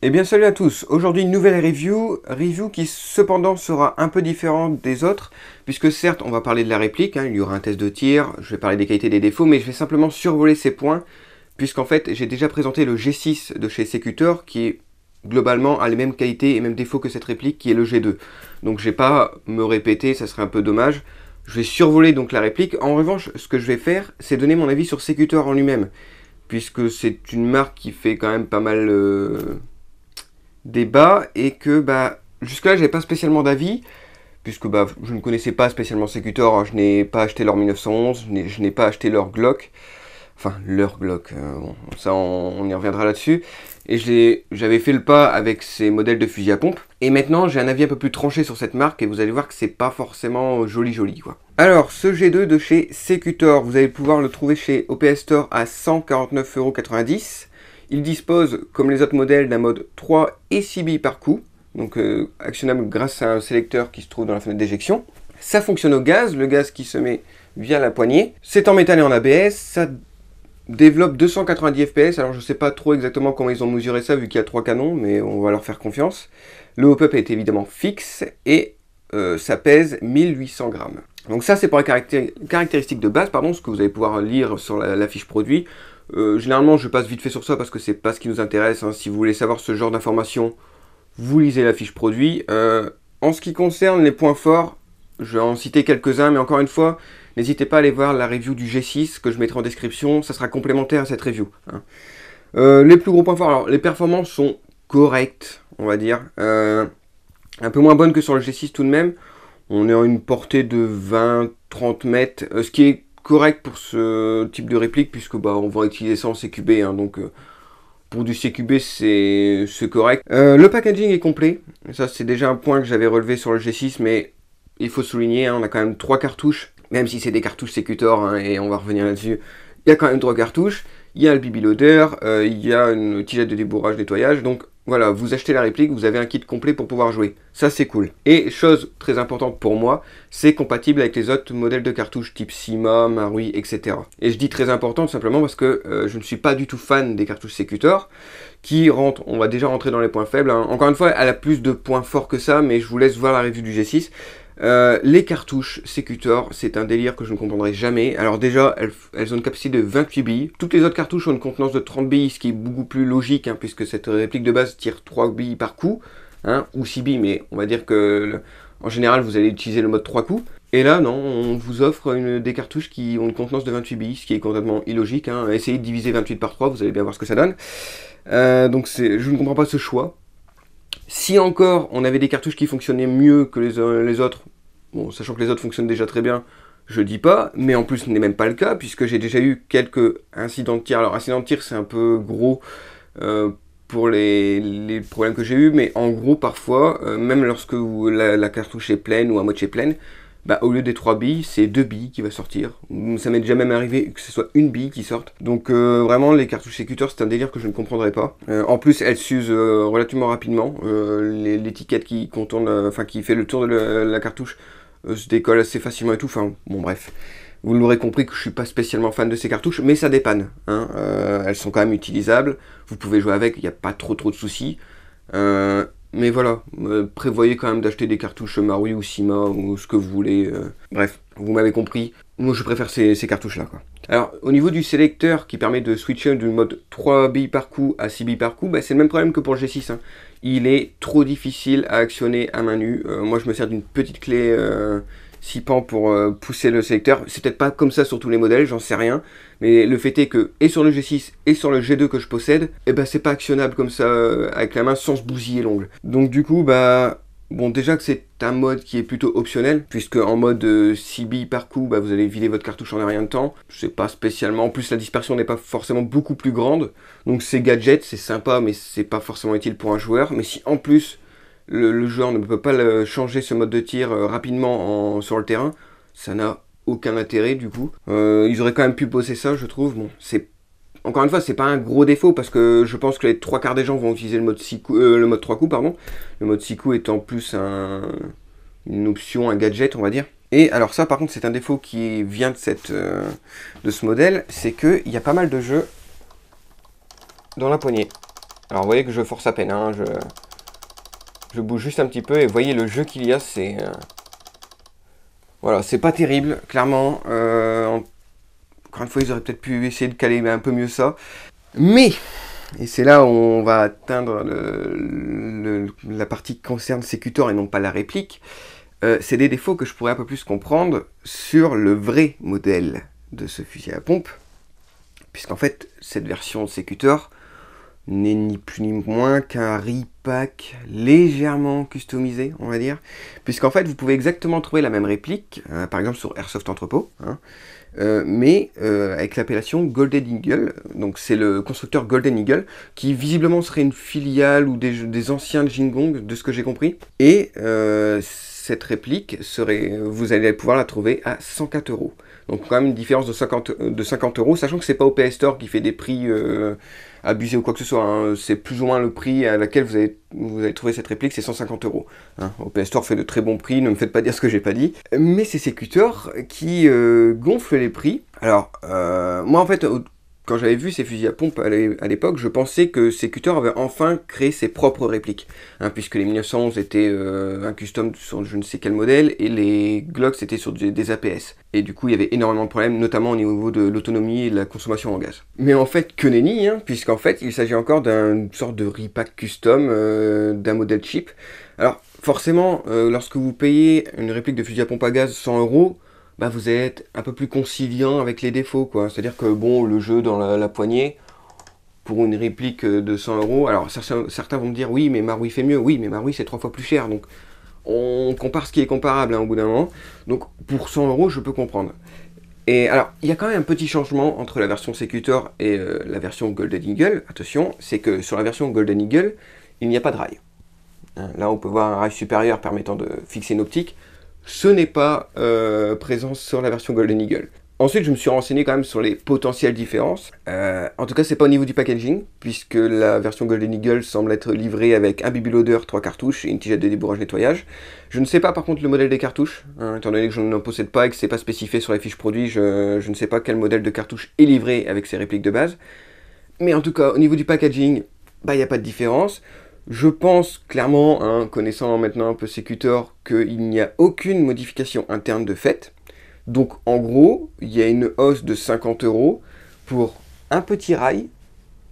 Eh bien salut à tous, aujourd'hui une nouvelle review qui cependant sera un peu différente des autres, puisque certes on va parler de la réplique, il y aura un test de tir, je vais parler des qualités et des défauts, mais je vais simplement survoler ces points, puisqu'en fait j'ai déjà présenté le G6 de chez Secutor, qui globalement a les mêmes qualités et mêmes défauts que cette réplique, qui est le G2. Donc je vais pas me répéter, ça serait un peu dommage, je vais survoler donc la réplique. En revanche, ce que je vais faire, c'est donner mon avis sur Secutor en lui-même, puisque c'est une marque qui fait quand même pas mal débat et que jusque-là j'avais pas spécialement d'avis puisque je ne connaissais pas spécialement Secutor, hein. Je n'ai pas acheté leur 1911, je n'ai pas acheté leur Glock, enfin leur Glock, bon, ça on y reviendra là-dessus, et j'avais fait le pas avec ces modèles de fusil à pompe, et maintenant j'ai un avis un peu plus tranché sur cette marque et vous allez voir que c'est pas forcément joli quoi. Alors ce G2 de chez Secutor, vous allez pouvoir le trouver chez OPS Store à 149,90 €. Il dispose, comme les autres modèles, d'un mode 3 et 6 billes par coup, donc actionnable grâce à un sélecteur qui se trouve dans la fenêtre d'éjection. Ça fonctionne au gaz, le gaz qui se met via la poignée. C'est en métal et en ABS, ça développe 290 FPS, alors je sais pas trop exactement comment ils ont mesuré ça vu qu'il y a 3 canons, mais on va leur faire confiance. Le hop-up est évidemment fixe et ça pèse 1800 grammes. Donc ça c'est pour les caractéristiques de base, ce que vous allez pouvoir lire sur la fiche produit. Généralement je passe vite fait sur ça parce que c'est pas ce qui nous intéresse, hein. Si vous voulez savoir ce genre d'informations, vous lisez la fiche produit. En ce qui concerne les points forts, je vais en citer quelques-uns, mais encore une fois, n'hésitez pas à aller voir la review du G6 que je mettrai en description, ça sera complémentaire à cette review, hein. Les plus gros points forts, alors les performances sont correctes, on va dire, un peu moins bonnes que sur le G6 tout de même. On est à une portée de 20-30 mètres, ce qui est correct pour ce type de réplique, puisque on va utiliser ça en CQB, hein, donc pour du CQB c'est correct. Le packaging est complet, ça c'est déjà un point que j'avais relevé sur le G6, mais il faut souligner, hein, on a quand même 3 cartouches, même si c'est des cartouches Secutor, hein, et on va revenir là-dessus, il y a quand même 3 cartouches, il y a le BB Loader, il y a une tigette de débourrage, nettoyage, donc voilà, vous achetez la réplique, vous avez un kit complet pour pouvoir jouer. Ça, c'est cool. Et chose très importante pour moi, c'est compatible avec les autres modèles de cartouches type Cima, Marui, etc. Et je dis très important tout simplement parce que je ne suis pas du tout fan des cartouches Secutor, qui rentrent, on va déjà rentrer dans les points faibles, hein. Encore une fois, elle a plus de points forts que ça, mais je vous laisse voir la review du G6. Les cartouches Secutor, c'est un délire que je ne comprendrai jamais. Alors déjà, elles ont une capacité de 28 billes. Toutes les autres cartouches ont une contenance de 30 billes, ce qui est beaucoup plus logique, hein, puisque cette réplique de base tire 3 billes par coup, hein, ou 6 billes, mais on va dire que en général, vous allez utiliser le mode 3 coups. Et là, non, on vous offre des cartouches qui ont une contenance de 28 billes, ce qui est complètement illogique, hein. Essayez de diviser 28 par 3, vous allez bien voir ce que ça donne. Donc je ne comprends pas ce choix. Si encore on avait des cartouches qui fonctionnaient mieux que les autres, bon, sachant que les autres fonctionnent déjà très bien, je dis pas, mais en plus ce n'est même pas le cas, puisque j'ai déjà eu quelques incidents de tir. Alors incidents de tir c'est un peu gros pour les problèmes que j'ai eu, mais en gros parfois, même lorsque la cartouche est pleine ou à moitié pleine, au lieu des 3 billes, c'est 2 billes qui va sortir. Ça m'est déjà même arrivé que ce soit une bille qui sorte. Donc vraiment, les cartouches Secutor, c'est un délire que je ne comprendrais pas. En plus, elles s'usent relativement rapidement. L'étiquette qui contourne, qui fait le tour de la cartouche se décolle assez facilement et tout. Enfin, bon bref. Vous l'aurez compris que je suis pas spécialement fan de ces cartouches, mais ça dépanne, hein. Elles sont quand même utilisables. Vous pouvez jouer avec, il n'y a pas trop de soucis. Mais voilà, prévoyez quand même d'acheter des cartouches Marui ou Cima ou ce que vous voulez. Bref, vous m'avez compris. Moi je préfère ces cartouches là quoi. Alors au niveau du sélecteur qui permet de switcher du mode 3 billes par coup à 6 billes par coup, c'est le même problème que pour le G6, hein. Il est trop difficile à actionner à main nue. Moi je me sers d'une petite clé 6 pans pour pousser le sélecteur. C'est peut-être pas comme ça sur tous les modèles, j'en sais rien. Mais le fait est que, et sur le G6 et sur le G2 que je possède, c'est pas actionnable comme ça avec la main sans se bousiller l'ongle. Donc du coup, bon déjà que c'est un mode qui est plutôt optionnel, puisque en mode 6 billes par coup, vous allez vider votre cartouche en un rien de temps. C'est pas spécialement, en plus la dispersion n'est pas forcément beaucoup plus grande. Donc c'est gadget, c'est sympa, mais c'est pas forcément utile pour un joueur. Mais si en plus le joueur ne peut pas changer ce mode de tir rapidement sur le terrain, ça n'a aucun intérêt du coup. Ils auraient quand même pu bosser ça, je trouve. Bon, encore une fois, c'est pas un gros défaut parce que je pense que les 3 quarts des gens vont utiliser le mode 3 coups, pardon. Le mode 6 coups étant plus une option, un gadget, on va dire. Et alors ça, par contre, c'est un défaut qui vient de ce modèle, c'est qu'il y a pas mal de jeux dans la poignée. Alors vous voyez que je force à peine, hein, je bouge juste un petit peu et vous voyez le jeu qu'il y a, c'est... Voilà, c'est pas terrible, clairement. Encore une fois, ils auraient peut-être pu essayer de caler un peu mieux ça. Mais, et c'est là où on va atteindre la partie qui concerne Secutor et non pas la réplique, c'est des défauts que je pourrais un peu plus comprendre sur le vrai modèle de ce fusil à pompe. Puisqu'en fait, cette version de Secutor n'est ni plus ni moins qu'un repack légèrement customisé, on va dire. Puisqu'en fait, vous pouvez exactement trouver la même réplique, par exemple sur Airsoft Entrepôt, hein, mais avec l'appellation Golden Eagle. Donc c'est le constructeur Golden Eagle, qui visiblement serait une filiale ou des anciens de Jingong, de ce que j'ai compris. Et cette réplique, vous allez pouvoir la trouver à 104 €. Donc quand même une différence de 50 €, sachant que c'est pas au PS Store qui fait des prix abusés ou quoi que ce soit, hein. C'est plus ou moins le prix à laquelle vous avez trouvé cette réplique, c'est 150 €. Hein. Au PS Store fait de très bons prix, ne me faites pas dire ce que j'ai pas dit. Mais c'est Secutor qui gonfle les prix. Alors, moi en fait, quand j'avais vu ces fusils à pompe à l'époque, je pensais que Secutor avait enfin créé ses propres répliques. Hein, puisque les 1911 étaient un custom sur je ne sais quel modèle, et les Glock c'était sur des APS. Et du coup, il y avait énormément de problèmes, notamment au niveau de l'autonomie et de la consommation en gaz. Mais en fait, que nenni, hein, puisqu'en fait, il s'agit encore d'une sorte de repack custom d'un modèle cheap. Alors, forcément, lorsque vous payez une réplique de fusil à pompe à gaz 100 €, bah vous êtes un peu plus conciliant avec les défauts, quoi. C'est-à-dire que, bon, le jeu dans la poignée, pour une réplique de 100 €, alors certains vont me dire, oui, mais Maroui fait mieux. Oui, mais Maroui, c'est 3 fois plus cher, donc on compare ce qui est comparable, hein, au bout d'un moment. Donc, pour 100 €, je peux comprendre. Et alors, il y a quand même un petit changement entre la version Secutor et la version Golden Eagle. Attention, c'est que sur la version Golden Eagle, il n'y a pas de rail. Hein, là, on peut voir un rail supérieur permettant de fixer une optique. Ce n'est pas présent sur la version Golden Eagle. Ensuite, je me suis renseigné quand même sur les potentielles différences. En tout cas, c'est pas au niveau du packaging, puisque la version Golden Eagle semble être livrée avec un baby loader, 3 cartouches et une tigette de débourrage nettoyage. Je ne sais pas par contre le modèle des cartouches, hein, étant donné que je n'en possède pas et que c'est pas spécifié sur les fiches produits, je ne sais pas quel modèle de cartouche est livré avec ces répliques de base. Mais en tout cas, au niveau du packaging, bah il n'y a pas de différence. Je pense clairement, hein, connaissant maintenant un peu Secutor, qu'il n'y a aucune modification interne de fait. Donc en gros, il y a une hausse de 50 € pour un petit rail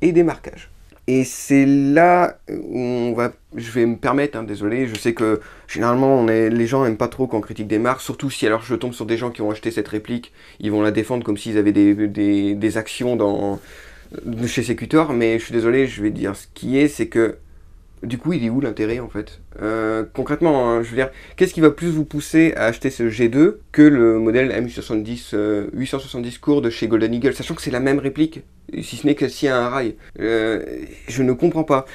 et des marquages. Et c'est là où je vais me permettre, hein, désolé, je sais que généralement les gens n'aiment pas trop quand on critique des marques, surtout si alors je tombe sur des gens qui ont acheté cette réplique, ils vont la défendre comme s'ils avaient des actions de chez Secutor, mais je suis désolé, je vais dire ce qui est, c'est que du coup, il est où l'intérêt en fait? Concrètement, hein, je veux dire, qu'est-ce qui va plus vous pousser à acheter ce G2 que le modèle M870 870 court de chez Golden Eagle, sachant que c'est la même réplique, si ce n'est que s'il y a un rail. Je ne comprends pas.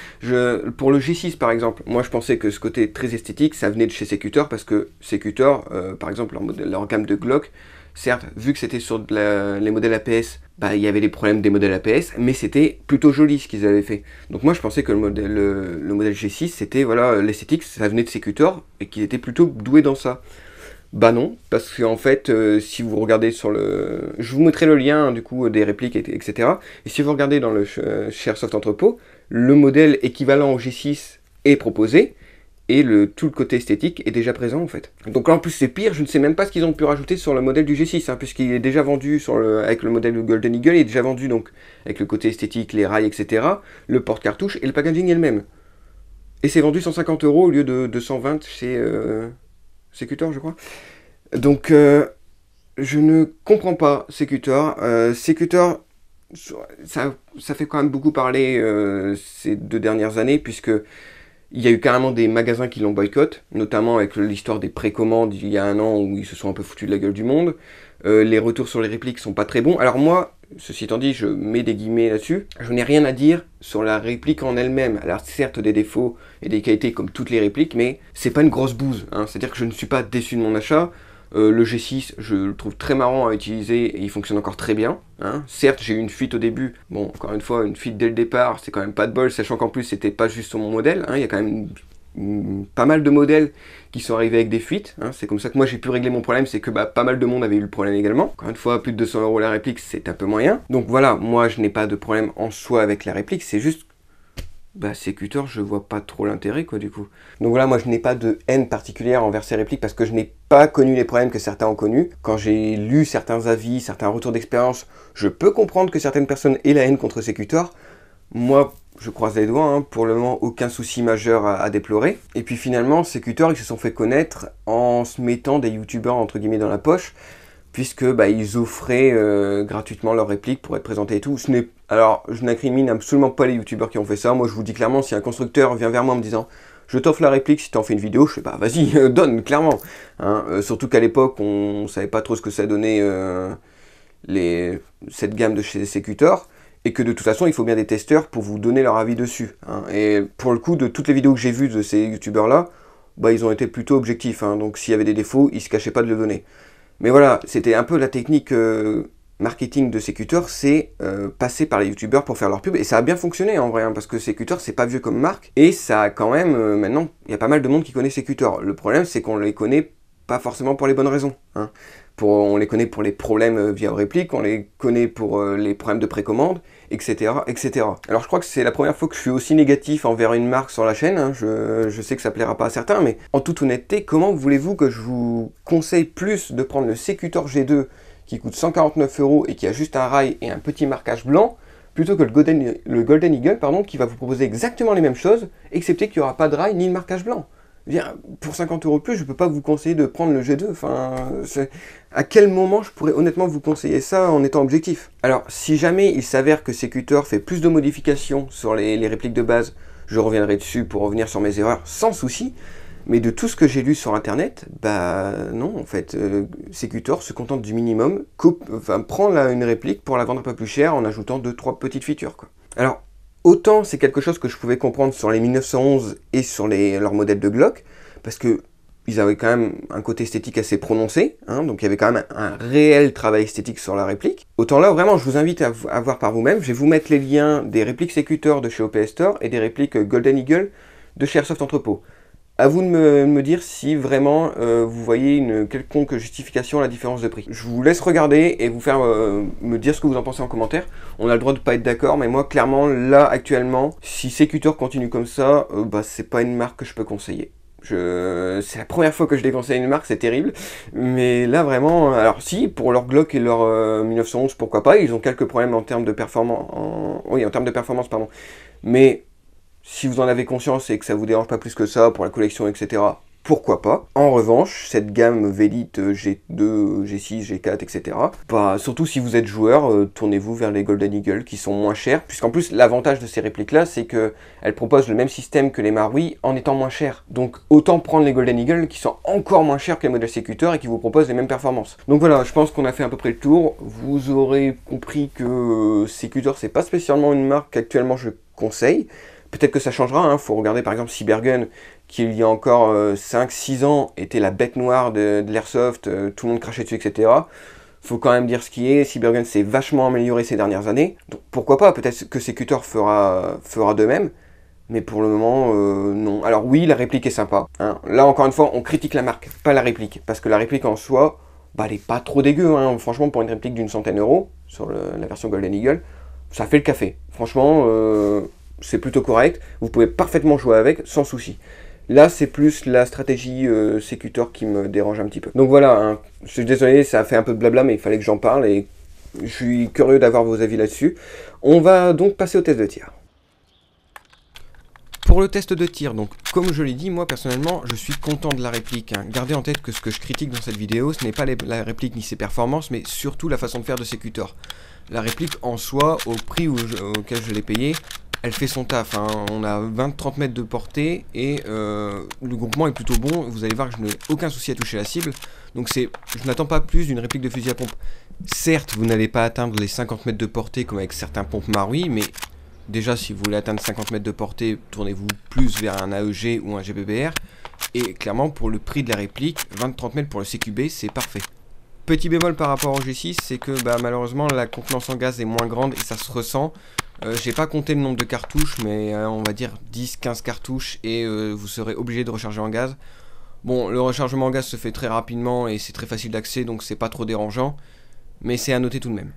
Pour le G6 par exemple, moi je pensais que ce côté très esthétique, ça venait de chez Secutor, parce que Secutor, par exemple, leur gamme de Glock, certes, vu que c'était sur les modèles APS, bah, il y avait les problèmes des modèles APS, mais c'était plutôt joli ce qu'ils avaient fait. Donc moi je pensais que le modèle G6, c'était voilà, l'esthétique, ça venait de Secutor, et qu'ils étaient plutôt doués dans ça. Bah non, parce qu'en fait, si vous regardez sur le... Je vous mettrai le lien, hein, du coup, des répliques, etc. Et si vous regardez dans le chez Airsoft Entrepôt, le modèle équivalent au G6 est proposé, et tout le côté esthétique est déjà présent en fait. Donc là en plus c'est pire, je ne sais même pas ce qu'ils ont pu rajouter sur le modèle du G6, hein, puisqu'il est déjà vendu avec le modèle Golden Eagle, il est déjà vendu donc avec le côté esthétique, les rails, etc., le porte-cartouche, et le packaging est le même. Et c'est vendu 150 € au lieu de 220 chez Secutor, je crois. Donc je ne comprends pas Secutor. Secutor, ça fait quand même beaucoup parler ces 2 dernières années, puisque il y a eu carrément des magasins qui l'ont boycott, notamment avec l'histoire des précommandes il y a un an où ils se sont un peu foutus de la gueule du monde. Les retours sur les répliques sont pas très bons. Alors moi, ceci étant dit, je mets des guillemets là-dessus. Je n'ai rien à dire sur la réplique en elle-même. Elle a certes des défauts et des qualités comme toutes les répliques, mais c'est pas une grosse bouse, hein. C'est-à-dire que je ne suis pas déçu de mon achat. Le G6, je le trouve très marrant à utiliser et il fonctionne encore très bien, hein. Certes, j'ai eu une fuite au début. Bon, encore une fois, une fuite dès le départ, c'est quand même pas de bol, sachant qu'en plus, c'était pas juste sur mon modèle, hein. Il y a quand même pas mal de modèles qui sont arrivés avec des fuites, hein. C'est comme ça que moi j'ai pu régler mon problème, c'est que pas mal de monde avait eu le problème également. Encore une fois, plus de 200 € la réplique, c'est un peu moyen. Donc voilà, moi je n'ai pas de problème en soi avec la réplique, c'est juste bah Secutor, je vois pas trop l'intérêt, quoi, du coup. Donc voilà, moi je n'ai pas de haine particulière envers ces répliques parce que je n'ai pas connu les problèmes que certains ont connus. Quand j'ai lu certains avis, certains retours d'expérience, je peux comprendre que certaines personnes aient la haine contre Secutor. Moi, je croise les doigts, hein, pour le moment, aucun souci majeur à déplorer. Et puis finalement, Secutor, ils se sont fait connaître en se mettant des youtubeurs, entre guillemets, dans la poche, puisque bah, ils offraient gratuitement leurs répliques pour être présentés et tout. Alors, je n'incrimine absolument pas les youtubeurs qui ont fait ça. Moi, je vous dis clairement, si un constructeur vient vers moi en me disant « Je t'offre la réplique si t'en fais une vidéo », je fais « Bah, vas-y, donne, clairement hein. » Surtout qu'à l'époque, on savait pas trop ce que ça donnait cette gamme de chez Secutor, et que de toute façon, il faut bien des testeurs pour vous donner leur avis dessus. Hein. Et pour le coup, de toutes les vidéos que j'ai vues de ces youtubeurs-là, bah, ils ont été plutôt objectifs. Hein. Donc, s'il y avait des défauts, ils se cachaient pas de le donner. Mais voilà, c'était un peu la technique marketing de Secutor, c'est passer par les youtubeurs pour faire leur pub, et ça a bien fonctionné en vrai, hein, parce que Secutor c'est pas vieux comme marque, et ça a quand même, maintenant, il y a pas mal de monde qui connaît Secutor. Le problème c'est qu'on les connaît pas forcément pour les bonnes raisons. Hein. On les connaît pour les problèmes via réplique, on les connaît pour les problèmes de précommande, etc., etc. Alors je crois que c'est la première fois que je suis aussi négatif envers une marque sur la chaîne, hein. Je sais que ça plaira pas à certains, mais en toute honnêteté, comment voulez-vous que je vous conseille plus de prendre le Secutor G2 qui coûte 149 € et qui a juste un rail et un petit marquage blanc, plutôt que le Golden Eagle, pardon, qui va vous proposer exactement les mêmes choses, excepté qu'il n'y aura pas de rail ni de marquage blanc. Pour 50 € de plus, je ne peux pas vous conseiller de prendre le G2. Enfin, à quel moment je pourrais honnêtement vous conseiller ça en étant objectif? Alors, si jamais il s'avère que Secutor fait plus de modifications sur les répliques de base, je reviendrai dessus pour revenir sur mes erreurs sans souci. Mais de tout ce que j'ai lu sur internet, bah non, en fait, Secutor se contente du minimum, prend une réplique pour la vendre un peu plus cher en ajoutant 2-3 petites features, quoi. Alors, autant c'est quelque chose que je pouvais comprendre sur les 1911 et sur leurs modèles de Glock, parce que ils avaient quand même un côté esthétique assez prononcé, hein, donc il y avait quand même un réel travail esthétique sur la réplique. Autant là, vraiment, je vous invite à voir par vous-même. Je vais vous mettre les liens des répliques Secutor de chez OPS Store et des répliques Golden Eagle de chez Airsoft Entrepôt. À vous de me dire si vraiment vous voyez une quelconque justification à la différence de prix. Je vous laisse regarder et vous faire me dire ce que vous en pensez en commentaire. On a le droit de pas être d'accord, mais moi clairement là actuellement, si Secutor continue comme ça, bah c'est pas une marque que je peux conseiller. C'est la première fois que je déconseille une marque, c'est terrible. Mais là vraiment, alors si, pour leur Glock et leur 1911, pourquoi pas, ils ont quelques problèmes en termes de performance, en termes de performance, pardon. Mais si vous en avez conscience et que ça vous dérange pas plus que ça pour la collection, etc., pourquoi pas. En revanche, cette gamme Velite G2, G6, G4, etc., bah, surtout si vous êtes joueur, tournez-vous vers les Golden Eagle qui sont moins chers, puisqu'en plus l'avantage de ces répliques-là, c'est qu'elles proposent le même système que les Marui en étant moins chères. Donc autant prendre les Golden Eagle qui sont encore moins chers que les modèles Secutor et qui vous proposent les mêmes performances. Donc voilà, je pense qu'on a fait à peu près le tour. Vous aurez compris que Secutor, c'est pas spécialement une marque qu'actuellement je conseille. Peut-être que ça changera, hein. Faut regarder par exemple Cybergun, qui il y a encore 5-6 ans était la bête noire de l'airsoft, tout le monde crachait dessus, etc. Faut quand même dire ce qui est, Cybergun s'est vachement amélioré ces dernières années, donc pourquoi pas, peut-être que Secutor fera de même, mais pour le moment, non. Alors oui, la réplique est sympa, hein. Là encore une fois, on critique la marque, pas la réplique, parce que la réplique en soi, bah, elle est pas trop dégueu, hein. Franchement, pour une réplique d'une centaine € sur la version Golden Eagle, ça fait le café. Franchement, c'est plutôt correct, vous pouvez parfaitement jouer avec, sans souci. Là, c'est plus la stratégie Secutor qui me dérange un petit peu. Donc voilà, hein, je suis désolé, ça a fait un peu de blabla, mais il fallait que j'en parle, et je suis curieux d'avoir vos avis là-dessus. On va donc passer au test de tir. Pour le test de tir, donc comme je l'ai dit, moi personnellement, je suis content de la réplique, hein. Gardez en tête que ce que je critique dans cette vidéo, ce n'est pas la réplique ni ses performances, mais surtout la façon de faire de Secutor. La réplique en soi, au prix auquel je l'ai payé, elle fait son taf, hein. On a 20-30 mètres de portée et le groupement est plutôt bon. Vous allez voir que je n'ai aucun souci à toucher la cible. Donc je n'attends pas plus d'une réplique de fusil à pompe. Certes, vous n'allez pas atteindre les 50 mètres de portée comme avec certains pompes Marui, mais déjà si vous voulez atteindre 50 mètres de portée, tournez-vous plus vers un AEG ou un GBBR. Et clairement, pour le prix de la réplique, 20-30 mètres pour le CQB, c'est parfait. Petit bémol par rapport au G6, c'est que bah, malheureusement la contenance en gaz est moins grande et ça se ressent. J'ai pas compté le nombre de cartouches, mais on va dire 10-15 cartouches et vous serez obligé de recharger en gaz. Bon, le rechargement en gaz se fait très rapidement et c'est très facile d'accès, donc c'est pas trop dérangeant, mais c'est à noter tout de même.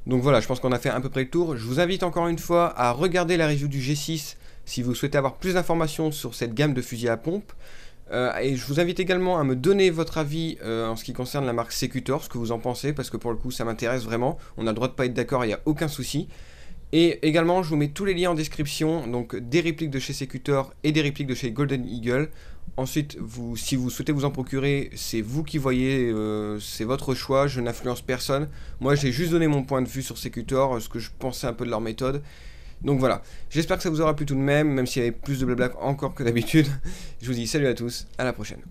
Donc voilà, je pense qu'on a fait à peu près le tour. Je vous invite encore une fois à regarder la review du G6 si vous souhaitez avoir plus d'informations sur cette gamme de fusils à pompe. Et je vous invite également à me donner votre avis en ce qui concerne la marque Secutor, ce que vous en pensez, parce que pour le coup ça m'intéresse vraiment. On a le droit de pas être d'accord, il n'y a aucun souci. Et également je vous mets tous les liens en description, donc des répliques de chez Secutor et des répliques de chez Golden Eagle. Ensuite, si vous souhaitez vous en procurer, c'est vous qui voyez, c'est votre choix, je n'influence personne. Moi j'ai juste donné mon point de vue sur Secutor, ce que je pensais un peu de leur méthode. Donc voilà, j'espère que ça vous aura plu tout de même s'il y avait plus de blabla encore que d'habitude. Je vous dis salut à tous, à la prochaine.